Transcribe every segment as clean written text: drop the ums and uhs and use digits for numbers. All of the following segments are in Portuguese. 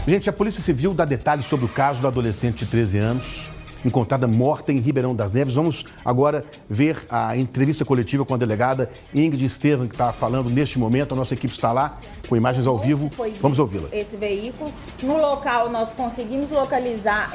Gente, a Polícia Civil dá detalhes sobre o caso da adolescente de 13 anos, encontrada morta em Ribeirão das Neves. Vamos agora ver a entrevista coletiva com a delegada Ingrid Estevam, que está falando neste momento. A nossa equipe está lá com imagens ao vivo. Vamos ouvi-la. Esse veículo. No local, nós conseguimos localizar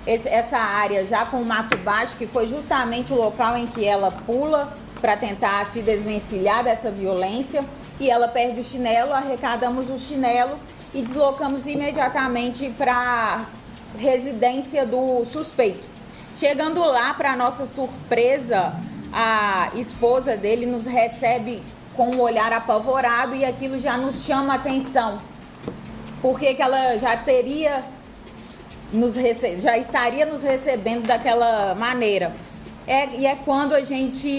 essa área já com o mato baixo, que foi justamente o local em que ela pula para tentar se desvencilhar dessa violência. E ela perde o chinelo, arrecadamos o chinelo e deslocamos imediatamente para a residência do suspeito. Chegando lá, para nossa surpresa, a esposa dele nos recebe com um olhar apavorado e aquilo já nos chama a atenção, porque que ela já estaria nos recebendo daquela maneira. E é quando a gente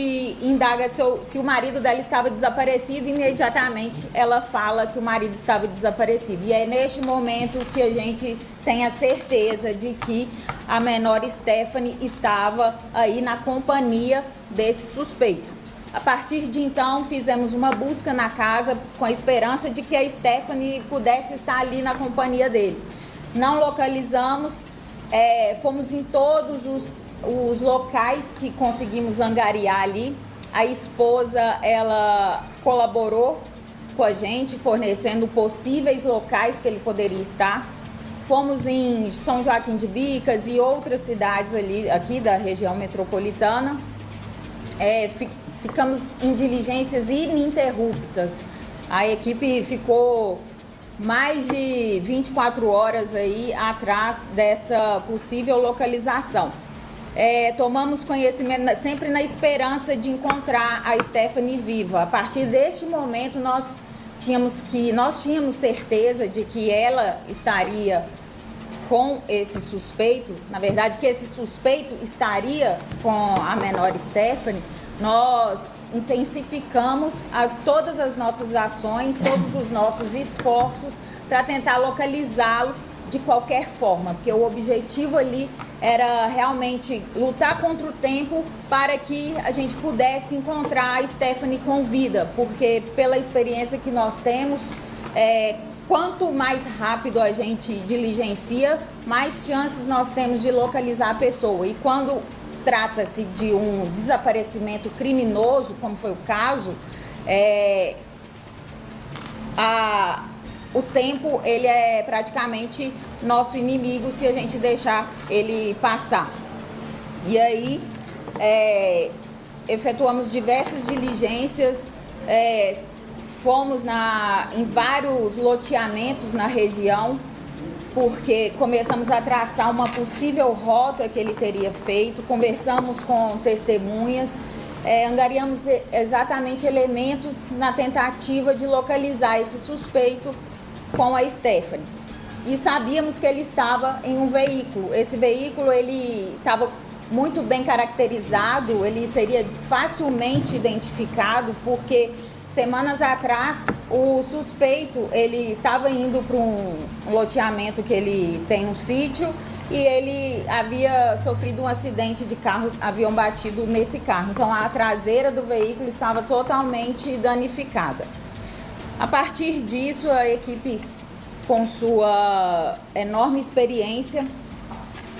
indaga se o marido dela estava desaparecido. Imediatamente ela fala que o marido estava desaparecido. E é neste momento que a gente tem a certeza de que a menor Stephanie estava aí na companhia desse suspeito. A partir de então, fizemos uma busca na casa com a esperança de que a Stephanie pudesse estar ali na companhia dele. Não localizamos. Fomos em todos os locais que conseguimos angariar ali. A esposa, ela colaborou com a gente, fornecendo possíveis locais que ele poderia estar. Fomos em São Joaquim de Bicas e outras cidades aqui da região metropolitana. Ficamos em diligências ininterruptas. A equipe ficou mais de 24 horas aí atrás dessa possível localização. Tomamos conhecimento sempre na esperança de encontrar a Stephanie viva. A partir deste momento, nós tínhamos certeza de que ela estaria com esse suspeito, na verdade, que esse suspeito estaria com a menor Stephanie. Nós intensificamos todas as nossas ações, todos os nossos esforços para tentar localizá-lo de qualquer forma, porque o objetivo ali era realmente lutar contra o tempo para que a gente pudesse encontrar a Stephanie com vida, porque pela experiência que nós temos, quanto mais rápido a gente diligencia, mais chances nós temos de localizar a pessoa. E quando trata-se de um desaparecimento criminoso, como foi o caso, o tempo ele é praticamente nosso inimigo se a gente deixar ele passar. E aí efetuamos diversas diligências, fomos em vários loteamentos na região, porque começamos a traçar uma possível rota que ele teria feito, conversamos com testemunhas, angariamos exatamente elementos na tentativa de localizar esse suspeito com a Stephanie. E sabíamos que ele estava em um veículo. Esse veículo ele estava muito bem caracterizado, ele seria facilmente identificado, porque semanas atrás, o suspeito, ele estava indo para um loteamento que ele tem um sítio e ele havia sofrido um acidente de carro, haviam batido nesse carro. Então, a traseira do veículo estava totalmente danificada. A partir disso, a equipe, com sua enorme experiência,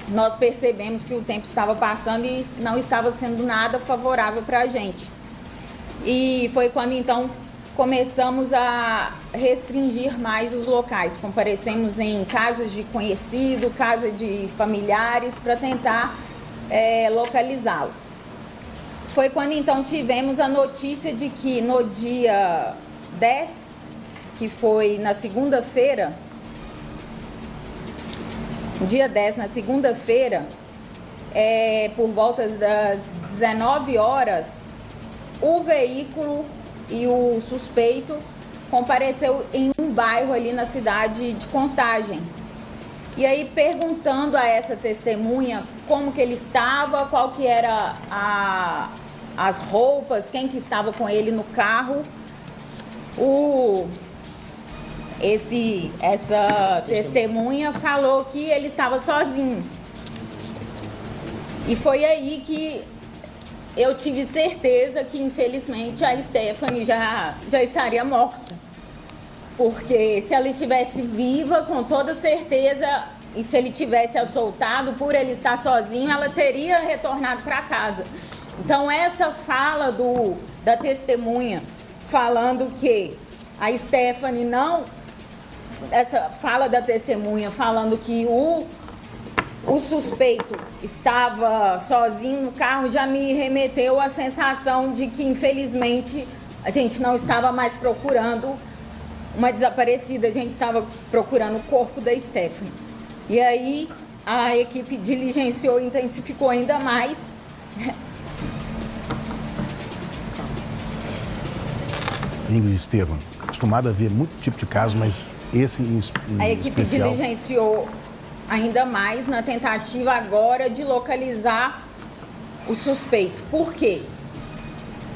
nós percebemos que o tempo estava passando e não estava sendo nada favorável para a gente. E foi quando, então, começamos a restringir mais os locais. Comparecemos em casas de conhecido, casa de familiares, para tentar localizá-lo. Foi quando, então, tivemos a notícia de que no dia 10, que foi na segunda-feira, dia 10, na segunda-feira, por volta das 19 horas, o veículo e o suspeito compareceu em um bairro ali na cidade de Contagem. E aí, perguntando a essa testemunha como que ele estava, qual que era as roupas, quem que estava com ele no carro, essa testemunha falou que ele estava sozinho. E foi aí que eu tive certeza que, infelizmente, a Stephanie já estaria morta. Porque se ela estivesse viva, com toda certeza, e se ele tivesse assoltado, por ele estar sozinho, ela teria retornado para casa. Então, essa fala da testemunha, falando que a Stephanie não... Essa fala da testemunha falando que o suspeito estava sozinho no carro já me remeteu à sensação de que, infelizmente, a gente não estava mais procurando uma desaparecida, a gente estava procurando o corpo da Stephanie. E aí a equipe diligenciou e intensificou ainda mais. Ingrid e Estevam, acostumado a ver muito tipo de caso, mas esse em A equipe especial... diligenciou ainda mais na tentativa agora de localizar o suspeito. Por quê?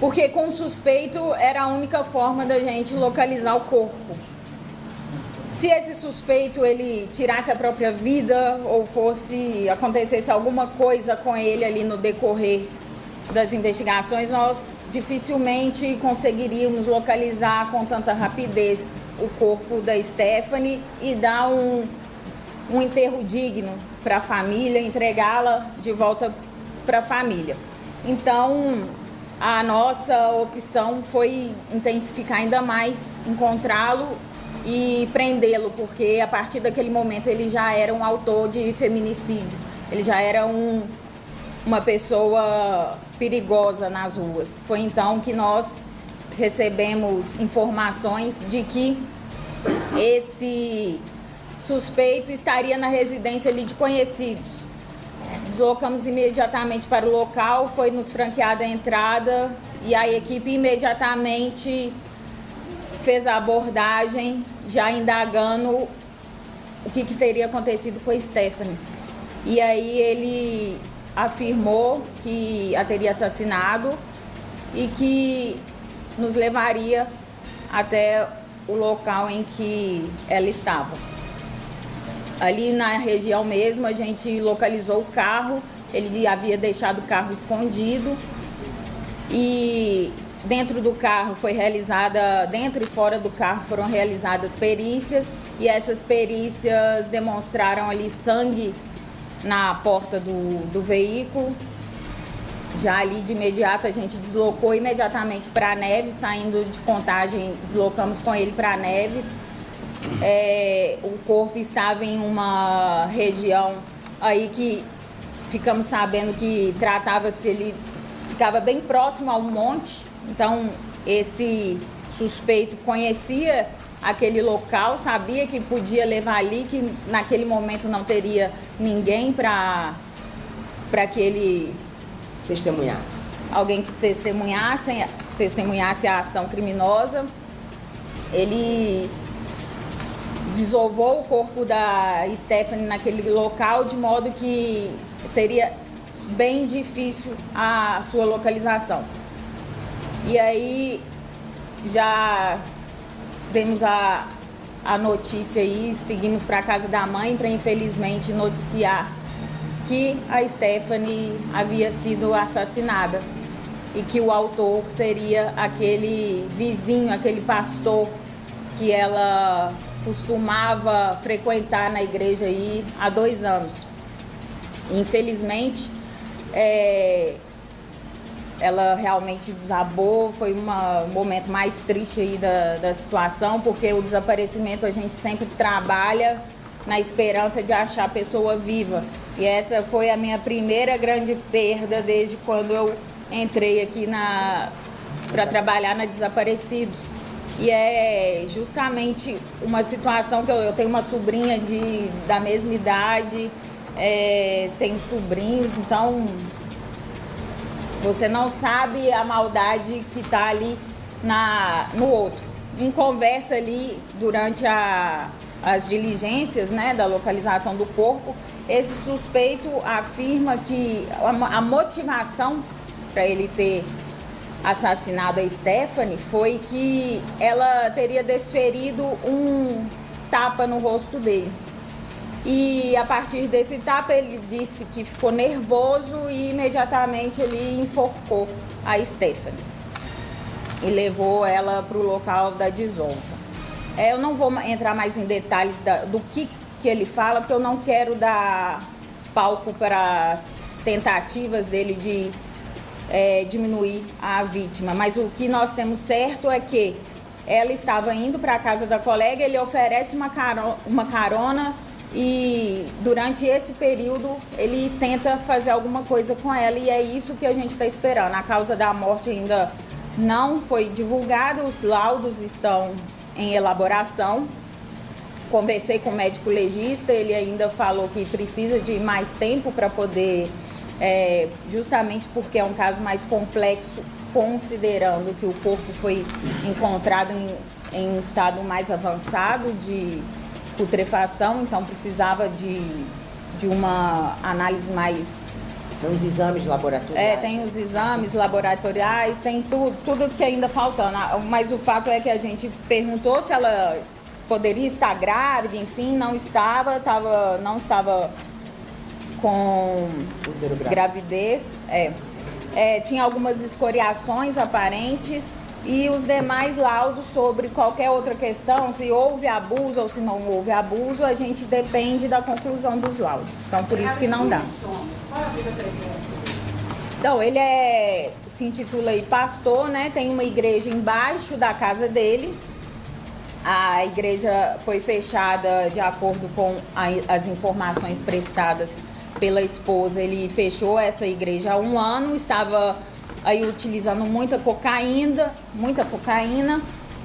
Porque com o suspeito era a única forma da gente localizar o corpo. Se esse suspeito ele tirasse a própria vida ou acontecesse alguma coisa com ele ali no decorrer das investigações, nós dificilmente conseguiríamos localizar com tanta rapidez o corpo da Stephanie e dar um enterro digno para a família, entregá-la de volta para a família. Então, a nossa opção foi intensificar ainda mais, encontrá-lo e prendê-lo, porque a partir daquele momento ele já era um autor de feminicídio, ele já era uma pessoa perigosa nas ruas. Foi então que nós recebemos informações de que esse suspeito estaria na residência ali de conhecidos. Deslocamos imediatamente para o local, foi nos franqueada a entrada e a equipe imediatamente fez a abordagem, já indagando o que teria acontecido com a Stephanie. E aí ele afirmou que a teria assassinado e que nos levaria até o local em que ela estava. Ali na região mesmo, a gente localizou o carro, ele havia deixado o carro escondido e dentro do carro dentro e fora do carro foram realizadas perícias e essas perícias demonstraram ali sangue na porta do veículo. Já ali de imediato a gente deslocou imediatamente para Neves, saindo de Contagem, deslocamos com ele para Neves. O corpo estava em uma região aí que ficamos sabendo que ele ficava bem próximo ao monte, então esse suspeito conhecia aquele local, sabia que podia levar ali, que naquele momento não teria ninguém para que ele testemunhasse. Alguém que testemunhasse a ação criminosa. Ele desovou o corpo da Stephanie naquele local, de modo que seria bem difícil a sua localização. E aí já demos a notícia aí, seguimos para a casa da mãe para infelizmente noticiar que a Stephanie havia sido assassinada e que o autor seria aquele vizinho, aquele pastor que ela costumava frequentar na igreja aí há 2 anos. Infelizmente, ela realmente desabou, foi um momento mais triste aí da situação, porque o desaparecimento a gente sempre trabalha na esperança de achar a pessoa viva. E essa foi a minha primeira grande perda desde quando eu entrei aqui para trabalhar na Desaparecidos. E é justamente uma situação que eu tenho uma sobrinha da mesma idade, tenho sobrinhos, então você não sabe a maldade que está ali no outro. Em conversa ali durante as diligências, né, da localização do corpo, esse suspeito afirma que a motivação para ele ter assassinado a Stephanie foi que ela teria desferido um tapa no rosto dele. E a partir desse tapa ele disse que ficou nervoso e imediatamente ele enforcou a Stephanie e levou ela para o local da desova. Eu não vou entrar mais em detalhes do que ele fala, porque eu não quero dar palco para as tentativas dele de diminuir a vítima. Mas o que nós temos certo é que ela estava indo para a casa da colega, ele oferece uma carona e durante esse período ele tenta fazer alguma coisa com ela e é isso que a gente está esperando. A causa da morte ainda não foi divulgada, os laudos estão em elaboração. Conversei com o médico legista, ele ainda falou que precisa de mais tempo para poder, justamente porque é um caso mais complexo, considerando que o corpo foi encontrado em um estado mais avançado de putrefação, então precisava de uma análise mais... Tem os exames laboratoriais. Tem os exames laboratoriais, tem tudo que ainda faltando. Mas o fato é que a gente perguntou se ela poderia estar grávida, enfim, não estava com gravidez. Tinha algumas escoriações aparentes e os demais laudos sobre qualquer outra questão, se houve abuso ou se não houve abuso, a gente depende da conclusão dos laudos. Então, por isso que não dá. Qual é a vida pregressa? Então, ele se intitula aí pastor, né? Tem uma igreja embaixo da casa dele. A igreja foi fechada de acordo com as informações prestadas pela esposa. Ele fechou essa igreja há 1 ano, estava aí utilizando muita cocaína,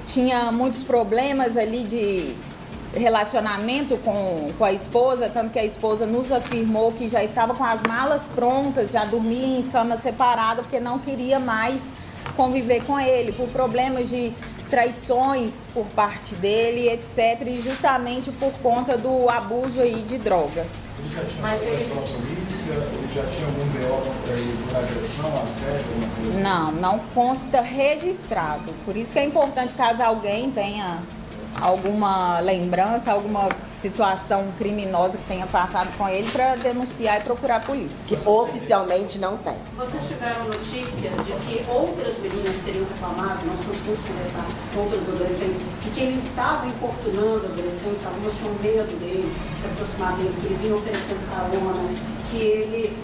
tinha muitos problemas ali de relacionamento com a esposa, tanto que a esposa nos afirmou que já estava com as malas prontas, já dormia em cama separada, porque não queria mais conviver com ele, por problemas de traições por parte dele, etc. E justamente por conta do abuso aí de drogas. Ele já tinha acesso à polícia? Ele já tinha algum BO contra ele por agressão, assédio, alguma coisa assim? Não consta registrado. Por isso que é importante, caso alguém tenha alguma lembrança, alguma situação criminosa que tenha passado com ele, para denunciar e procurar a polícia. Que oficialmente não tem. Vocês tiveram notícia de que outras meninas teriam reclamado, nós conseguimos conversar com outros adolescentes, de que ele estava importunando adolescentes, algumas tinham medo dele, se aproximar dele, que ele vinha oferecendo carona, que ele...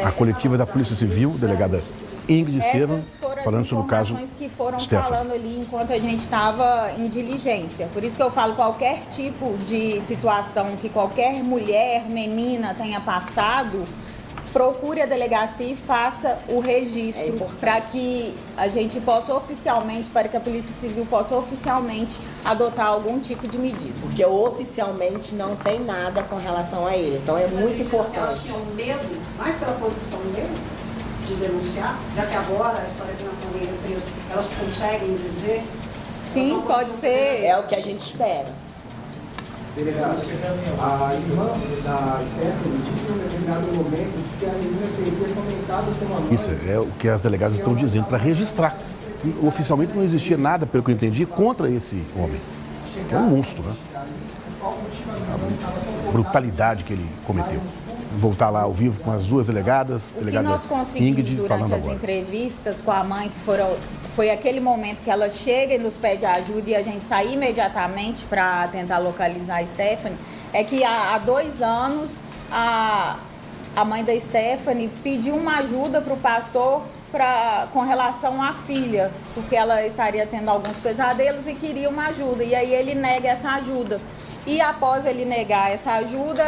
A coletiva da Polícia Civil, delegada Ingrid Estevam, falando sobre o caso que foram Stephanie. falando ali enquanto a gente estava em diligência. Por isso que eu falo, qualquer tipo de situação que qualquer mulher, menina tenha passado, procure a delegacia e faça o registro para que a gente possa oficialmente, para que a Polícia Civil possa oficialmente adotar algum tipo de medida. Porque oficialmente não tem nada com relação a ele. Então é muito importante. Elas tinham medo, mais pela posição dele, de denunciar, já que agora a história de Nathaniel é preso, elas conseguem dizer? Sim, pode ser. É o que a gente espera. Delegado, a irmã da Stephanie disse em um determinado momento de que a menina teria comentado com a mãe... Isso é o que as delegadas estão dizendo, para registrar. Oficialmente não existia nada, pelo que eu entendi, contra esse homem. É um monstro, né? A brutalidade que ele cometeu. Voltar lá ao vivo com as duas delegadas, o que nós conseguimos Ingrid, durante as entrevistas com a mãe, que foi aquele momento que ela chega e nos pede ajuda e a gente sai imediatamente para tentar localizar a Stephanie, é que há 2 anos a mãe da Stephanie pediu uma ajuda para o pastor com relação à filha, porque ela estaria tendo alguns pesadelos e queria uma ajuda, e aí ele nega essa ajuda. E após ele negar essa ajuda,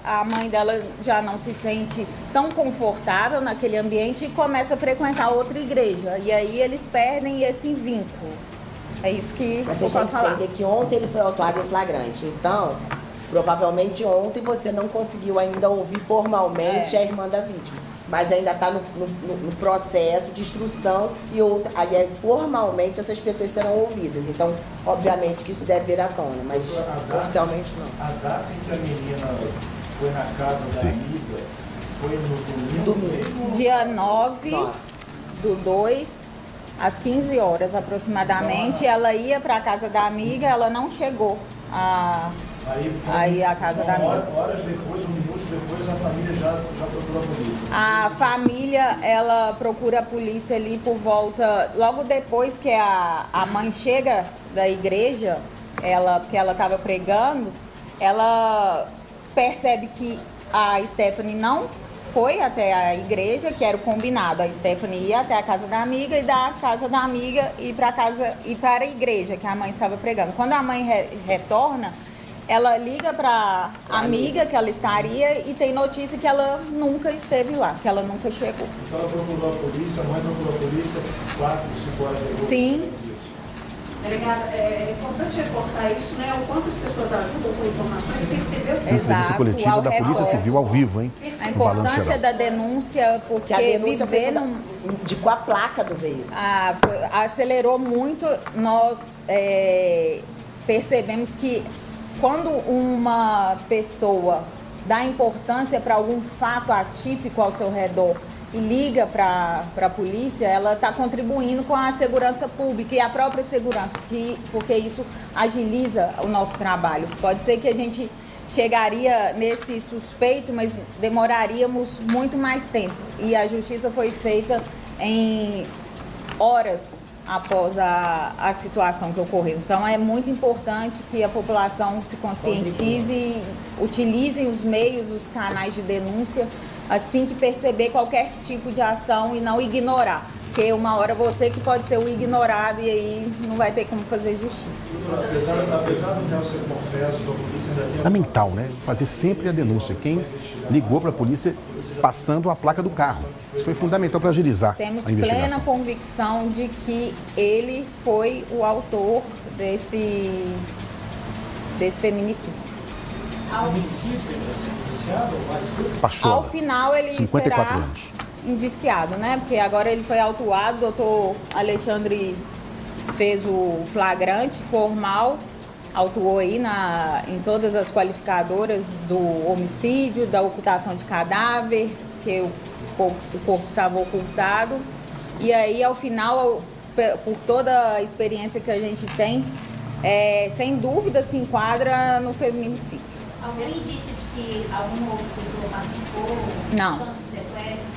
a mãe dela já não se sente tão confortável naquele ambiente e começa a frequentar outra igreja. E aí eles perdem esse vínculo. É isso que eu posso falar. Você tem que entender que ontem ele foi autuado em flagrante. Então, provavelmente ontem você não conseguiu ainda ouvir formalmente a irmã da vítima. Mas ainda está no processo de instrução e aí formalmente essas pessoas serão ouvidas. Então, obviamente que isso deve vir à tona, mas oficialmente não. A data em que a menina foi na casa da amiga foi no domingo. Dia 9/2, às 15 horas aproximadamente, ela ia para a casa da amiga, ela não chegou aí a casa da amiga. Horas depois, minutos depois, a família já procurou a polícia. A família, ela procura a polícia ali por volta, logo depois que a mãe chega da igreja, porque ela estava pregando, ela percebe que a Stephanie não foi até a igreja, que era o combinado. A Stephanie ia até a casa da amiga e da casa da amiga ir para a igreja que a mãe estava pregando. Quando a mãe retorna, ela liga para a amiga que ela estaria e tem notícia que ela nunca esteve lá, que ela nunca chegou. Então ela procurou a polícia, a mãe procurou a polícia 4, 5 horas depois? Sim. Delegada, é importante reforçar isso, né? O quanto as pessoas ajudam com informações, percebeu que Entrevista coletiva da Polícia Civil ao vivo, hein? A importância da denúncia, porque a denúncia viver indicou a placa do veículo. Acelerou muito. Nós percebemos que quando uma pessoa dá importância para algum fato atípico ao seu redor e liga para a polícia, ela está contribuindo com a segurança pública e a própria segurança, porque isso agiliza o nosso trabalho. Pode ser que a gente chegaria nesse suspeito, mas demoraríamos muito mais tempo. E a justiça foi feita em horas após a situação que ocorreu. Então, é muito importante que a população se conscientize e utilize os meios, os canais de denúncia, assim que perceber qualquer tipo de ação e não ignorar. Porque uma hora você que pode ser o ignorado e aí não vai ter como fazer justiça. Apesar do réu ser confesso, a polícia ainda tem... Fundamental, né? Fazer sempre a denúncia. Quem ligou para a polícia passando a placa do carro. Isso foi fundamental para agilizar a investigação. Temos plena convicção de que ele foi o autor desse feminicídio. Pachola, ao final ele 54 será anos. indiciado, né? Porque agora ele foi autuado, o doutor Alexandre fez o flagrante formal, autuou aí em todas as qualificadoras do homicídio, da ocultação de cadáver, que o corpo estava ocultado. E aí, ao final, por toda a experiência que a gente tem, sem dúvida se enquadra no feminicídio. Algum indício de que alguma outra pessoa participou? Não. Tanto do sequestro,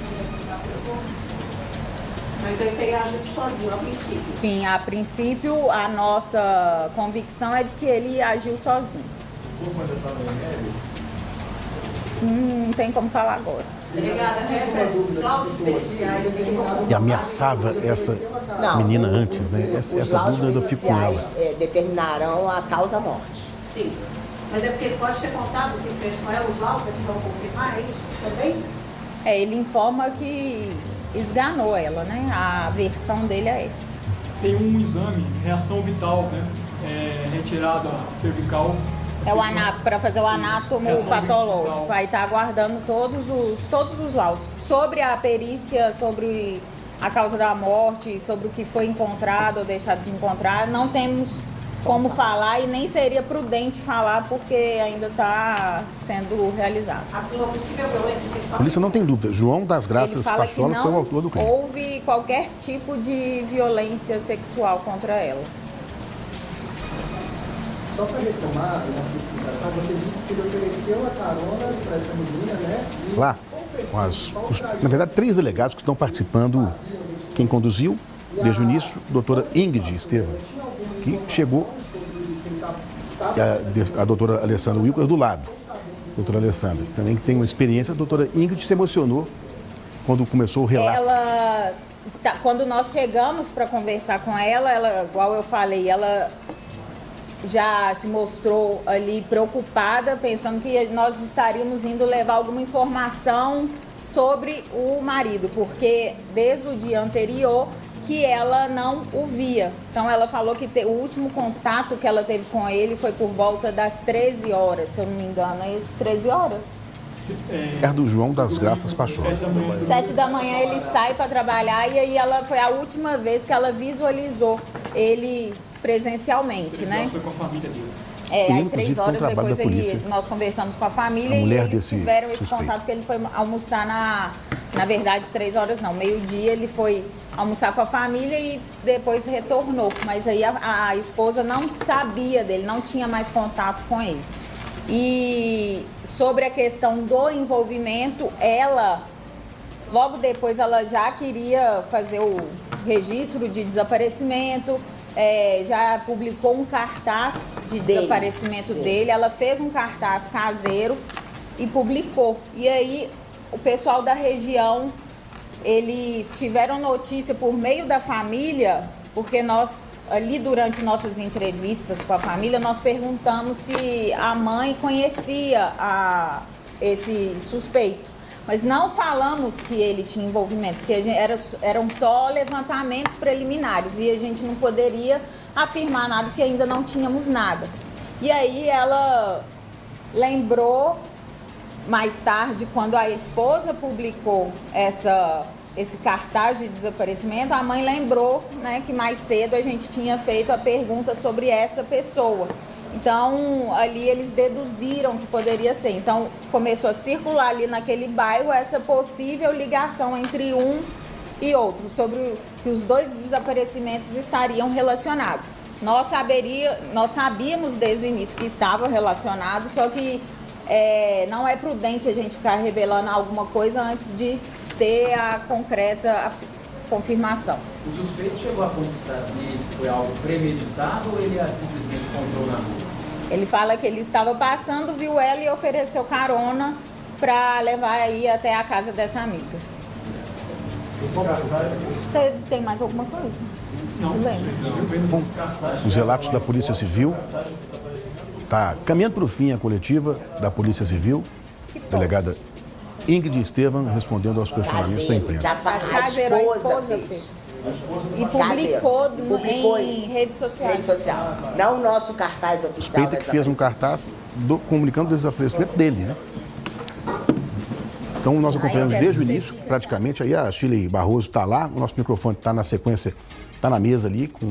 Mas ele teria agido sozinho, a princípio. Sim, a princípio, a nossa convicção é de que ele agiu sozinho. O corpo ainda está no remédio? Não tem como falar agora. Delegada, esses laudos periciais E ameaçava essa menina antes, né? Essa dúvida eu fico com ela. Determinarão a causa-morte. Sim. Mas é porque ele pode ter contado o que fez com ela, os laudos é que vão confirmar, é isso também? Ele informa que esganou ela, né? A versão dele é essa. Tem um exame, reação vital, né? Retirada cervical. Para fazer o anátomo patológico. Aí está aguardando todos os laudos. Sobre a perícia, sobre a causa da morte, sobre o que foi encontrado ou deixado de encontrar, não temos como falar e nem seria prudente falar porque ainda está sendo realizado. A possível violência sexual. A polícia não tem dúvida. João das Graças Pachola foi o autor do crime. Houve qualquer tipo de violência sexual contra ela. Só para retomar a nossa explicação, você disse que ele ofereceu a carona para essa menina, né? E Lá, na verdade, 3 delegados que estão participando. Quem conduziu, desde o início, a doutora Ingrid Estevam, que chegou, a doutora Alessandra Wilker do lado. Doutora Alessandra, também tem uma experiência. A doutora Ingrid se emocionou quando começou o relato. Quando nós chegamos para conversar com ela, igual eu falei, ela já se mostrou ali preocupada, pensando que nós estaríamos indo levar alguma informação sobre o marido, porque desde o dia anterior que ela não o via. Então ela falou que o último contato que ela teve com ele foi por volta das 13 horas, se eu não me engano, 13 horas? É do João das Graças Pachola. 7 da manhã ele sai para trabalhar e aí foi a última vez que ela visualizou ele presencialmente, né? Foi com a família dele. Aí 3 horas depois nós conversamos com a família e eles tiveram esse contato, porque ele foi almoçar na verdade 3 horas não, meio-dia ele foi almoçar com a família e depois retornou, mas aí a esposa não sabia dele, não tinha mais contato com ele. E sobre a questão do envolvimento, logo depois ela já queria fazer o registro de desaparecimento já publicou um cartaz de desaparecimento dele. Ela fez um cartaz caseiro e publicou. E aí o pessoal da região, eles tiveram notícia por meio da família, porque nós, ali durante nossas entrevistas com a família, nós perguntamos se a mãe conhecia esse suspeito. Mas não falamos que ele tinha envolvimento, porque eram só levantamentos preliminares e a gente não poderia afirmar nada, porque ainda não tínhamos nada. E aí ela lembrou, mais tarde, quando a esposa publicou esse cartaz de desaparecimento, a mãe lembrou, né, que mais cedo a gente tinha feito a pergunta sobre essa pessoa. Então, ali eles deduziram que poderia ser. Então, começou a circular ali naquele bairro essa possível ligação entre um e outro, sobre que os dois desaparecimentos estariam relacionados. Nós sabíamos desde o início que estavam relacionados, só que não é prudente a gente ficar revelando alguma coisa antes de ter a concreta confirmação. O suspeito chegou a confessar se foi algo premeditado ou ele simplesmente encontrou na rua? Ele fala que ele estava passando, viu ela e ofereceu carona para levar aí até a casa dessa amiga. Você tem mais alguma coisa? Não. Lembra? Os relatos da Polícia Civil. Está caminhando para o fim a coletiva da Polícia Civil. Delegada Ingrid Estevam respondendo aos questionamentos da imprensa. Caseiro, a esposa fez. E publicou em rede social. Não o nosso cartaz oficial. Suspeita que fez um cartaz comunicando o desaparecimento dele, né? Então nós acompanhamos desde o início, praticamente, aí a Shirley Barroso está lá, o nosso microfone está na sequência, está na mesa ali, com